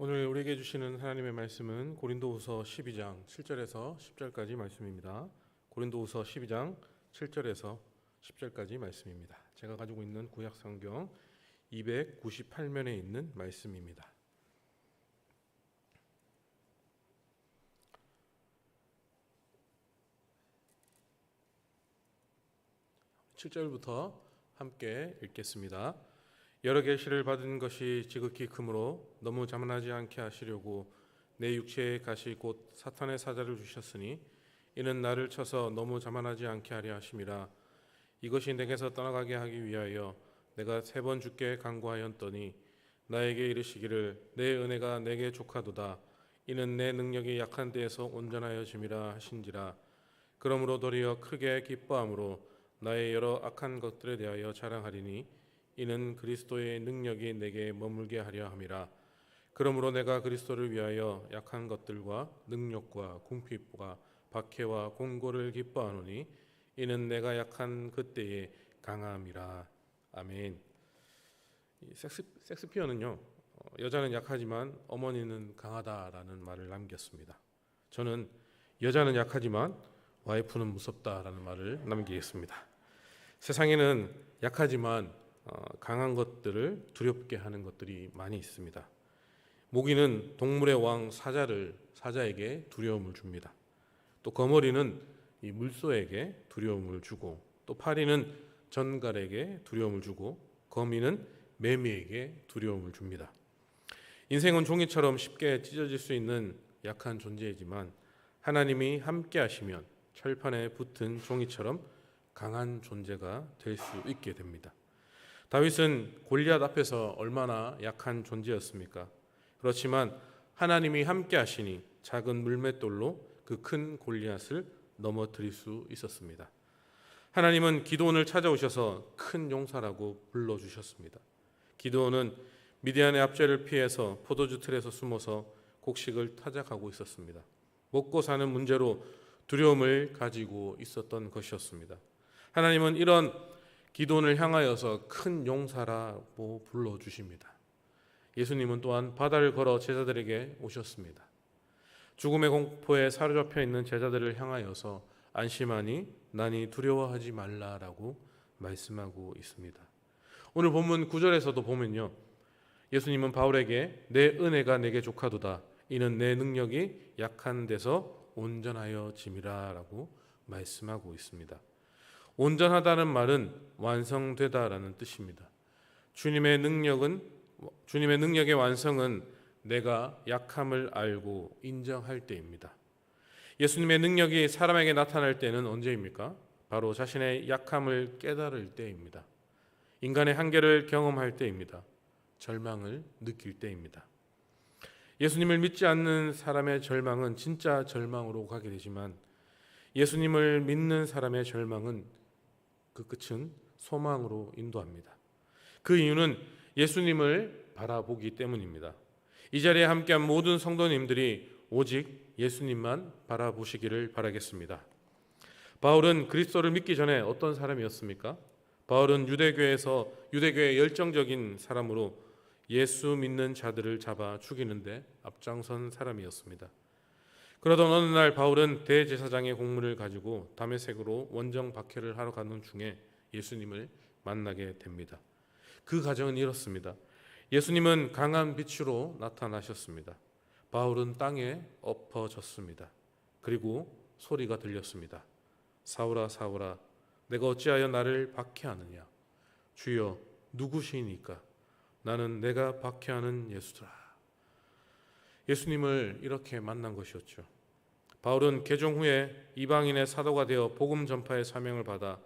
오늘 우리에게 주시는 하나님의 말씀은 고린도후서 12장 7절에서 10절까지 말씀입니다. 고린도후서 12장 7절에서 10절까지 말씀입니다. 제가 가지고 있는 구약 성경 298면에 있는 말씀입니다. 7절부터 함께 읽겠습니다. 여러 계시를 받은 것이 지극히 크므로 너무 자만하지 않게 하시려고 내 육체의 가시 곧 사탄의 사자를 주셨으니 이는 나를 쳐서 너무 자만하지 않게 하려 하심이라. 이것이 내게서 떠나가게 하기 위하여 내가 3번 주께 간구하였더니 나에게 이르시기를 내 은혜가 내게 족하도다. 이는 내 능력이 약한 데에서 온전하여짐이라 하신지라. 그러므로 도리어 크게 기뻐함으로 나의 여러 악한 것들에 대하여 자랑하리니 이는 그리스도의 능력이 내게 머물게 하려 함이라. 그러므로 내가 그리스도를 위하여 약한 것들과 능력과 궁핍과 박해와 공고를 기뻐하노니 이는 내가 약한 그때에 강함이라. 아멘. 섹스피어는요, 여자는 약하지만 어머니는 강하다라는 말을 남겼습니다. 저는 여자는 약하지만 와이프는 무섭다라는 말을 남기겠습니다. 세상에는 약하지만 강한 것들을 두렵게 하는 것들이 많이 있습니다. 모기는 동물의 왕 사자에게 두려움을 줍니다. 또 거머리는 이 물소에게 두려움을 주고, 또 파리는 전갈에게 두려움을 주고, 거미는 매미에게 두려움을 줍니다. 인생은 종이처럼 쉽게 찢어질 수 있는 약한 존재이지만 하나님이 함께 하시면 철판에 붙은 종이처럼 강한 존재가 될 수 있게 됩니다. 다윗은 골리앗 앞에서 얼마나 약한 존재였습니까? 그렇지만 하나님이 함께 하시니 작은 물맷돌로 그 큰 골리앗을 넘어뜨릴 수 있었습니다. 하나님은 기드온을 찾아오셔서 큰 용사라고 불러주셨습니다. 기드온은 미디안의 압제를 피해서 포도주 틀에서 숨어서 곡식을 타작하고 있었습니다. 먹고 사는 문제로 두려움을 가지고 있었던 것이었습니다. 하나님은 이런 기드온을 향하여서 큰 용사라고 불러주십니다. 예수님은 또한 바다를 걸어 제자들에게 오셨습니다. 죽음의 공포에 사로잡혀 있는 제자들을 향하여서 안심하니 나니 두려워하지 말라라고 말씀하고 있습니다. 오늘 본문 9절에서도 보면요, 예수님은 바울에게 내 은혜가 내게 족하도다. 이는 내 능력이 약한 데서 온전하여 짐이라 라고 말씀하고 있습니다. 온전하다는 말은 완성되다라는 뜻입니다. 주님의 능력의 완성은 내가 약함을 알고 인정할 때입니다. 예수님의 능력이 사람에게 나타날 때는 언제입니까? 바로 자신의 약함을 깨달을 때입니다. 인간의 한계를 경험할 때입니다. 절망을 느낄 때입니다. 예수님을 믿지 않는 사람의 절망은 진짜 절망으로 가게 되지만 예수님을 믿는 사람의 절망은 그 끝은 소망으로 인도합니다. 그 이유는 예수님을 바라보기 때문입니다. 이 자리에 함께한 모든 성도님들이 오직 예수님만 바라보시기를 바라겠습니다. 바울은 그리스도를 믿기 전에 어떤 사람이었습니까? 바울은 유대교의 열정적인 사람으로 예수 믿는 자들을 잡아 죽이는데 앞장선 사람이었습니다. 그러던 어느 날 바울은 대제사장의 공문을 가지고 다메섹으로 원정 박해를 하러 가는 중에 예수님을 만나게 됩니다. 그 과정은 이렇습니다. 예수님은 강한 빛으로 나타나셨습니다. 바울은 땅에 엎어졌습니다. 그리고 소리가 들렸습니다. 사울아 사울아 내가 어찌하여 나를 박해하느냐. 주여 누구시니까. 나는 내가 박해하는 예수더라. 예수님을 이렇게 만난 것이었죠. 바울은 개종 후에 이방인의 사도가 되어 복음 전파의 사명을 받아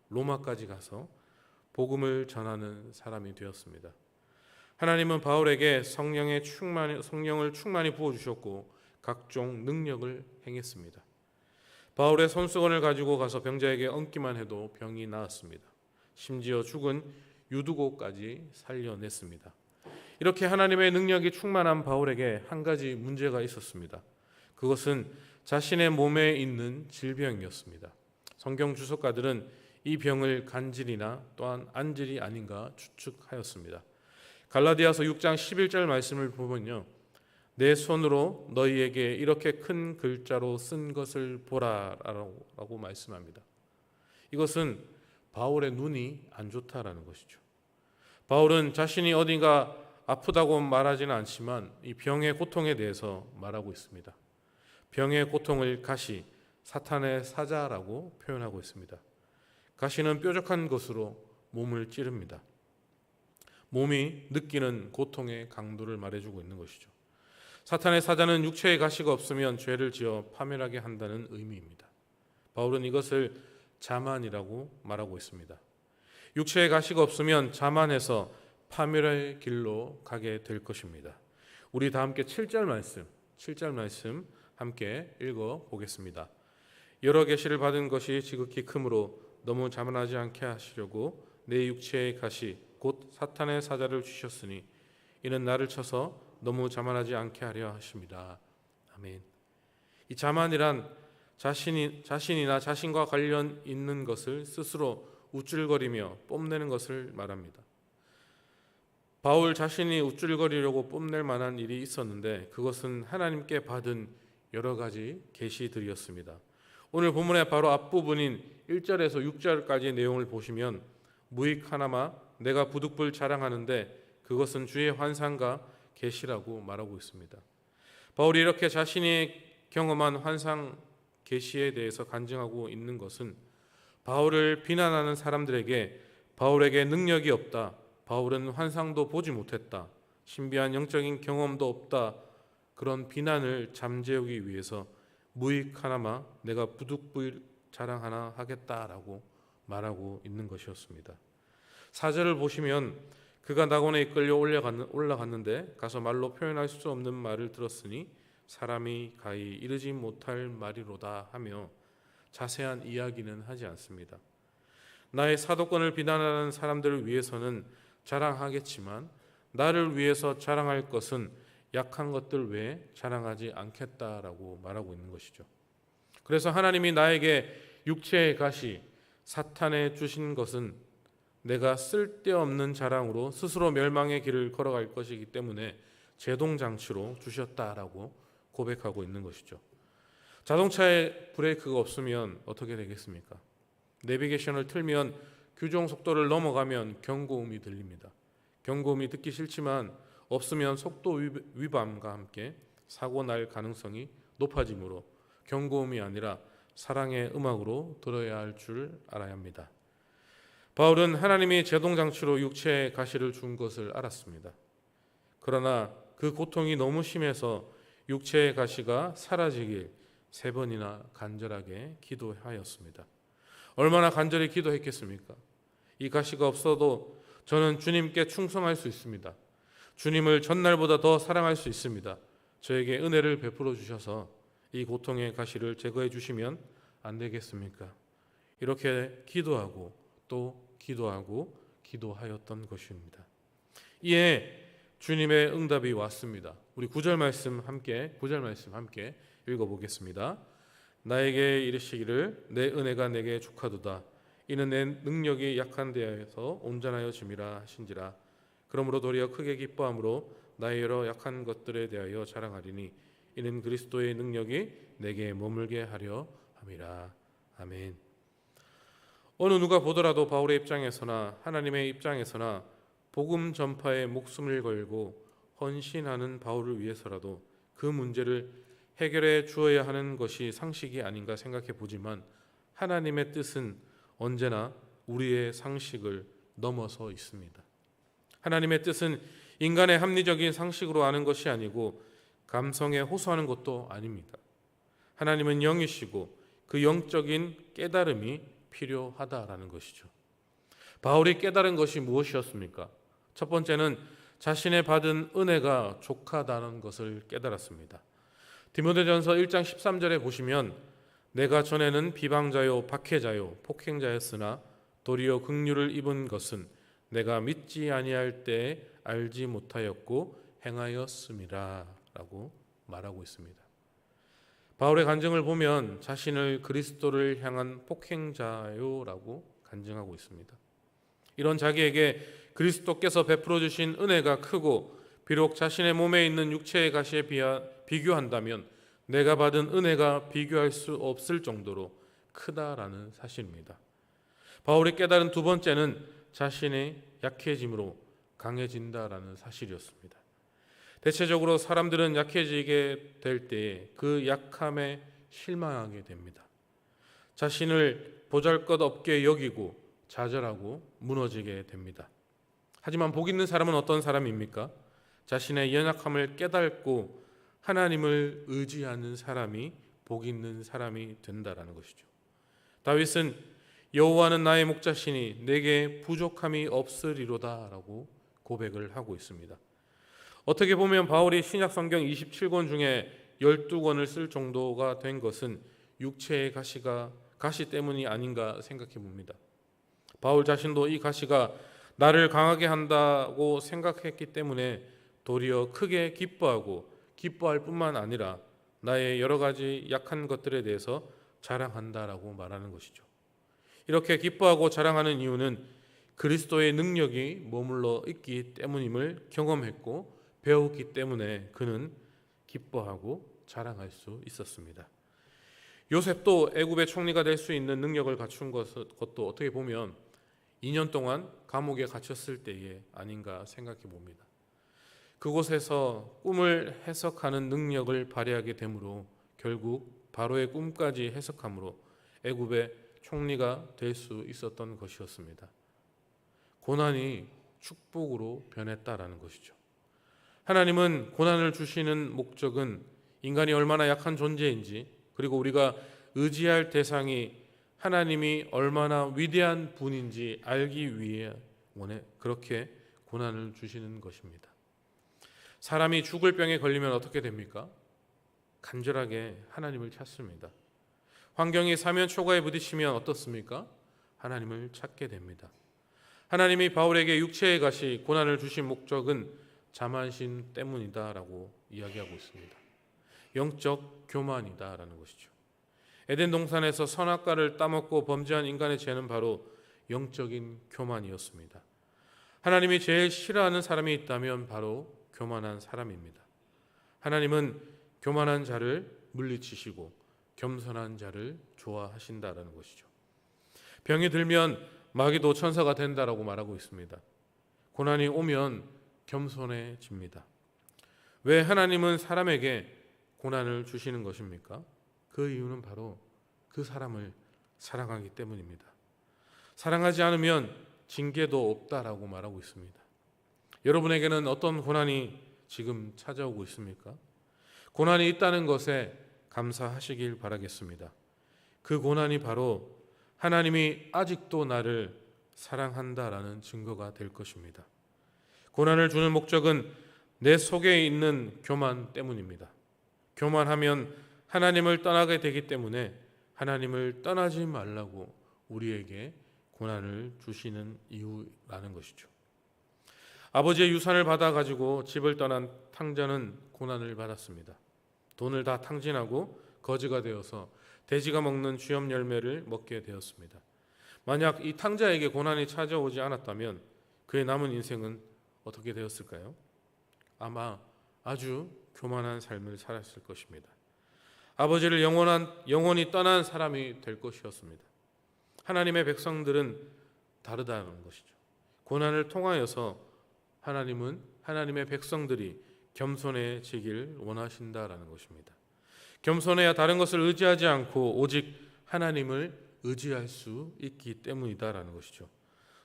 로마까지 가서 복음을 전하는 사람이 되었습니다. 하나님은 바울에게 성령을 충만히 부어주셨고 각종 능력을 행했습니다. 바울의 손수건을 가지고 가서 병자에게 얹기만 해도 병이 나았습니다. 심지어 죽은 유두고까지 살려냈습니다. 이렇게 하나님의 능력이 충만한 바울에게 한 가지 문제가 있었습니다. 그것은 자신의 몸에 있는 질병이었습니다. 성경 주석가들은 이 병을 간질이나 또한 안질이 아닌가 추측하였습니다. 갈라디아서 6장 11절 말씀을 보면요, 내 손으로 너희에게 이렇게 큰 글자로 쓴 것을 보라라고 말씀합니다. 이것은 바울의 눈이 안 좋다라는 것이죠. 바울은 자신이 어딘가 아프다고 말하지는 않지만 이 병의 고통에 대해서 말하고 있습니다. 병의 고통을 가시, 사탄의 사자라고 표현하고 있습니다. 가시는 뾰족한 것으로 몸을 찌릅니다. 몸이 느끼는 고통의 강도를 말해주고 있는 것이죠. 사탄의 사자는 육체의 가시가 없으면 죄를 지어 파멸하게 한다는 의미입니다. 바울은 이것을 자만이라고 말하고 있습니다. 육체의 가시가 없으면 자만해서 파멸의 길로 가게 될 것입니다. 우리 다 함께 7절 말씀 함께 읽어보겠습니다. 여러 계시를 받은 것이 지극히 크므로 너무 자만하지 않게 하시려고 내 육체의 가시 곧 사탄의 사자를 주셨으니 이는 나를 쳐서 너무 자만하지 않게 하려 하십니다. 아멘. 이 자만이란 자신이나 자신과 관련 있는 것을 스스로 우쭐거리며 뽐내는 것을 말합니다. 바울 자신이 우쭐거리려고 뽐낼 만한 일이 있었는데 그것은 하나님께 받은 여러 가지 계시들이었습니다. 오늘 본문의 바로 앞부분인 1절에서 6절까지의 내용을 보시면 무익 하나마 내가 부득불 자랑하는데 그것은 주의 환상과 계시라고 말하고 있습니다. 바울이 이렇게 자신이 경험한 환상 계시에 대해서 간증하고 있는 것은 바울을 비난하는 사람들에게 바울에게 능력이 없다, 바울은 환상도 보지 못했다, 신비한 영적인 경험도 없다, 그런 비난을 잠재우기 위해서 무익 하나마 내가 부득불 자랑하나 하겠다라고 말하고 있는 것이었습니다. 4절을 보시면 그가 낙원에 이끌려 올라갔는데 가서 말로 표현할 수 없는 말을 들었으니 사람이 가히 이르지 못할 말이로다 하며 자세한 이야기는 하지 않습니다. 나의 사도권을 비난하는 사람들을 위해서는 자랑하겠지만 나를 위해서 자랑할 것은 약한 것들 외에 자랑하지 않겠다라고 말하고 있는 것이죠. 그래서 하나님이 나에게 육체의 가시 사탄에 주신 것은 내가 쓸데없는 자랑으로 스스로 멸망의 길을 걸어갈 것이기 때문에 제동장치로 주셨다라고 고백하고 있는 것이죠. 자동차에 브레이크가 없으면 어떻게 되겠습니까? 내비게이션을 틀면 규정 속도를 넘어가면 경고음이 들립니다. 경고음이 듣기 싫지만 없으면 속도 위반과 함께 사고 날 가능성이 높아지므로 경고음이 아니라 사랑의 음악으로 들어야 할 줄 알아야 합니다. 바울은 하나님이 제동장치로 육체의 가시를 준 것을 알았습니다. 그러나 그 고통이 너무 심해서 육체의 가시가 사라지길 3번이나 간절하게 기도하였습니다. 얼마나 간절히 기도했겠습니까? 이 가시가 없어도 저는 주님께 충성할 수 있습니다. 주님을 전날보다 더 사랑할 수 있습니다. 저에게 은혜를 베풀어 주셔서 이 고통의 가시를 제거해 주시면 안 되겠습니까? 이렇게 기도하고 또 기도하였던 것입니다. 이에 주님의 응답이 왔습니다. 우리 9절 말씀 함께 읽어보겠습니다. 나에게 이르시기를 내 은혜가 내게 족하도다. 이는 내 능력이 약한 데에서 온전하여 짐이라 하신지라. 그러므로 도리어 크게 기뻐함으로 나의 여러 약한 것들에 대하여 자랑하리니 이는 그리스도의 능력이 내게 머물게 하려 함이라. 아멘. 어느 누가 보더라도 바울의 입장에서나 하나님의 입장에서나 복음 전파에 목숨을 걸고 헌신하는 바울을 위해서라도 그 문제를 해결해 주어야 하는 것이 상식이 아닌가 생각해 보지만 하나님의 뜻은 언제나 우리의 상식을 넘어서 있습니다. 하나님의 뜻은 인간의 합리적인 상식으로 아는 것이 아니고 감성에 호소하는 것도 아닙니다. 하나님은 영이시고 그 영적인 깨달음이 필요하다라는 것이죠. 바울이 깨달은 것이 무엇이었습니까? 첫 번째는 자신의 받은 은혜가 족하다는 것을 깨달았습니다. 디모데전서 1장 13절에 보시면 내가 전에는 비방자요 박해자요 폭행자였으나 도리어 긍휼을 입은 것은 내가 믿지 아니할 때에 알지 못하였고 행하였음이라 라고 말하고 있습니다. 바울의 간증을 보면 자신을 그리스도를 향한 폭행자요라고 간증하고 있습니다. 이런 자기에게 그리스도께서 베풀어 주신 은혜가 크고 비록 자신의 몸에 있는 육체의 가시에 비교한다면 내가 받은 은혜가 비교할 수 없을 정도로 크다라는 사실입니다. 바울이 깨달은 두 번째는 자신의 약해짐으로 강해진다라는 사실이었습니다. 대체적으로 사람들은 약해지게 될 때에 그 약함에 실망하게 됩니다. 자신을 보잘것없게 여기고 좌절하고 무너지게 됩니다. 하지만 복 있는 사람은 어떤 사람입니까? 자신의 연약함을 깨닫고 하나님을 의지하는 사람이 복 있는 사람이 된다라는 것이죠. 다윗은 여호와는 나의 목자시니 내게 부족함이 없으리로다라고 고백을 하고 있습니다. 어떻게 보면 바울이 신약 성경 27권 중에 12권을 쓸 정도가 된 것은 육체의 가시 때문이 아닌가 생각해 봅니다. 바울 자신도 이 가시가 나를 강하게 한다고 생각했기 때문에 도리어 크게 기뻐할 뿐만 아니라 나의 여러 가지 약한 것들에 대해서 자랑한다라고 말하는 것이죠. 이렇게 기뻐하고 자랑하는 이유는 그리스도의 능력이 머물러 있기 때문임을 경험했고 배웠기 때문에 그는 기뻐하고 자랑할 수 있었습니다. 요셉도 애굽의 총리가 될 수 있는 능력을 갖춘 것도 어떻게 보면 2년 동안 감옥에 갇혔을 때에 아닌가 생각해 봅니다. 그곳에서 꿈을 해석하는 능력을 발휘하게 되므로 결국 바로의 꿈까지 해석함으로 애굽의 총리가 될 수 있었던 것이었습니다. 고난이 축복으로 변했다라는 것이죠. 하나님은 고난을 주시는 목적은 인간이 얼마나 약한 존재인지, 그리고 우리가 의지할 대상이 하나님이 얼마나 위대한 분인지 알기 위해 그렇게 고난을 주시는 것입니다. 사람이 죽을 병에 걸리면 어떻게 됩니까? 간절하게 하나님을 찾습니다. 환경이 사면초가에 부딪히면 어떻습니까? 하나님을 찾게 됩니다. 하나님이 바울에게 육체의 가시 고난을 주신 목적은 자만심 때문이다라고 이야기하고 있습니다. 영적 교만이다라는 것이죠. 에덴 동산에서 선악과를 따먹고 범죄한 인간의 죄는 바로 영적인 교만이었습니다. 하나님이 제일 싫어하는 사람이 있다면 바로 교만한 사람입니다. 하나님은 교만한 자를 물리치시고 겸손한 자를 좋아하신다라는 것이죠. 병이 들면 마귀도 천사가 된다라고 말하고 있습니다. 고난이 오면 겸손해집니다. 왜 하나님은 사람에게 고난을 주시는 것입니까? 그 이유는 바로 그 사람을 사랑하기 때문입니다. 사랑하지 않으면 징계도 없다라고 말하고 있습니다. 여러분에게는 어떤 고난이 지금 찾아오고 있습니까? 고난이 있다는 것에 감사하시길 바라겠습니다. 그 고난이 바로 하나님이 아직도 나를 사랑한다라는 증거가 될 것입니다. 고난을 주는 목적은 내 속에 있는 교만 때문입니다. 교만하면 하나님을 떠나게 되기 때문에 하나님을 떠나지 말라고 우리에게 고난을 주시는 이유라는 것이죠. 아버지의 유산을 받아가지고 집을 떠난 탕자는 고난을 받았습니다. 돈을 다 탕진하고 거지가 되어서 돼지가 먹는 쥐염 열매를 먹게 되었습니다. 만약 이 탕자에게 고난이 찾아오지 않았다면 그의 남은 인생은 어떻게 되었을까요? 아마 아주 교만한 삶을 살았을 것입니다. 아버지를 영원히 떠난 사람이 될 것이었습니다. 하나님의 백성들은 다르다는 것이죠. 고난을 통하여서 하나님은 하나님의 백성들이 겸손해지길 원하신다라는 것입니다. 겸손해야 다른 것을 의지하지 않고 오직 하나님을 의지할 수 있기 때문이다라는 것이죠.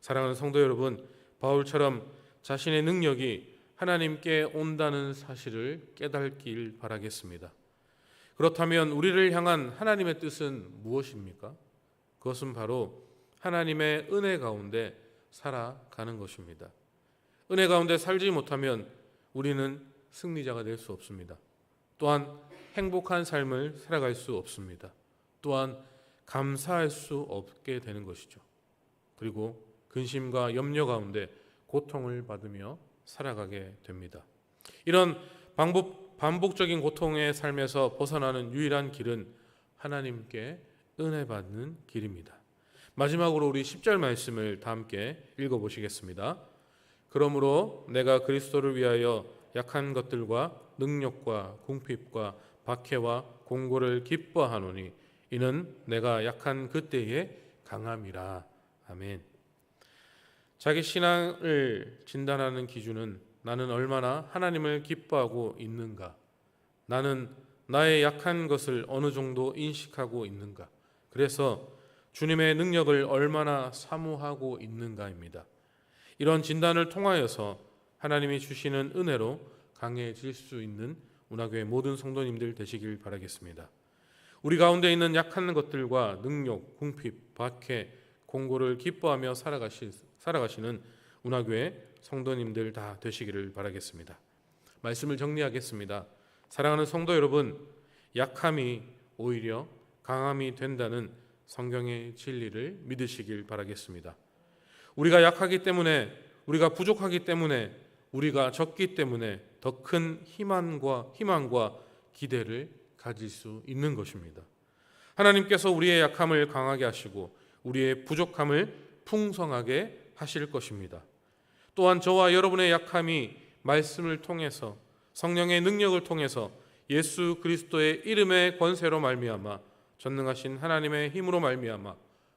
사랑하는 성도 여러분, 바울처럼 자신의 능력이 하나님께 온다는 사실을 깨닫길 바라겠습니다. 그렇다면 우리를 향한 하나님의 뜻은 무엇입니까? 그것은 바로 하나님의 은혜 가운데 살아가는 것입니다. 은혜 가운데 살지 못하면 우리는 승리자가 될 수 없습니다. 또한 행복한 삶을 살아갈 수 없습니다. 또한 감사할 수 없게 되는 것이죠. 그리고 근심과 염려 가운데 고통을 받으며 살아가게 됩니다. 이런 반복적인 고통의 삶에서 벗어나는 유일한 길은 하나님께 은혜 받는 길입니다. 마지막으로 우리 10절 말씀을 다 함께 읽어보시겠습니다. 그러므로 내가 그리스도를 위하여 약한 것들과 능력과 궁핍과 박해와 공고를 기뻐하노니 이는 내가 약한 그때에 강함이라. 아멘. 자기 신앙을 진단하는 기준은 나는 얼마나 하나님을 기뻐하고 있는가, 나는 나의 약한 것을 어느 정도 인식하고 있는가, 그래서 주님의 능력을 얼마나 사모하고 있는가입니다. 이런 진단을 통하여서 하나님이 주시는 은혜로 강해질 수 있는 운하교회 모든 성도님들 되시길 바라겠습니다. 우리 가운데 있는 약한 것들과 능력, 궁핍, 박해, 공고를 기뻐하며 살아가시는 운하교회 성도님들 다 되시기를 바라겠습니다. 말씀을 정리하겠습니다. 사랑하는 성도 여러분, 약함이 오히려 강함이 된다는 성경의 진리를 믿으시길 바라겠습니다. 우리가 약하기 때문에, 우리가 부족하기 때문에, 우리가 적기 때문에 더 큰 희망과 기대를 가질 수 있는 것입니다. 하나님께서 우리의 약함을 강하게 하시고 우리의 부족함을 풍성하게 하실 것입니다. 또한 저와 여러분의 약함이 말씀을 통해서, 성령의 능력을 통해서, 예수 그리스도의 이름의 권세로 말미암아, 전능하신 하나님의 힘으로 말미암아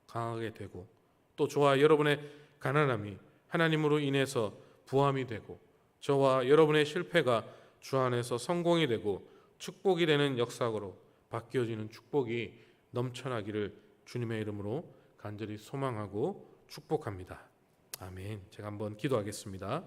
강하게 되고, 또 저와 여러분의 가난함이 하나님으로 인해서 부함이 되고, 저와 여러분의 실패가 주 안에서 성공이 되고 축복이 되는 역사로 바뀌어지는 축복이 넘쳐나기를 주님의 이름으로 간절히 소망하고 축복합니다. 아멘. 제가 한번 기도하겠습니다.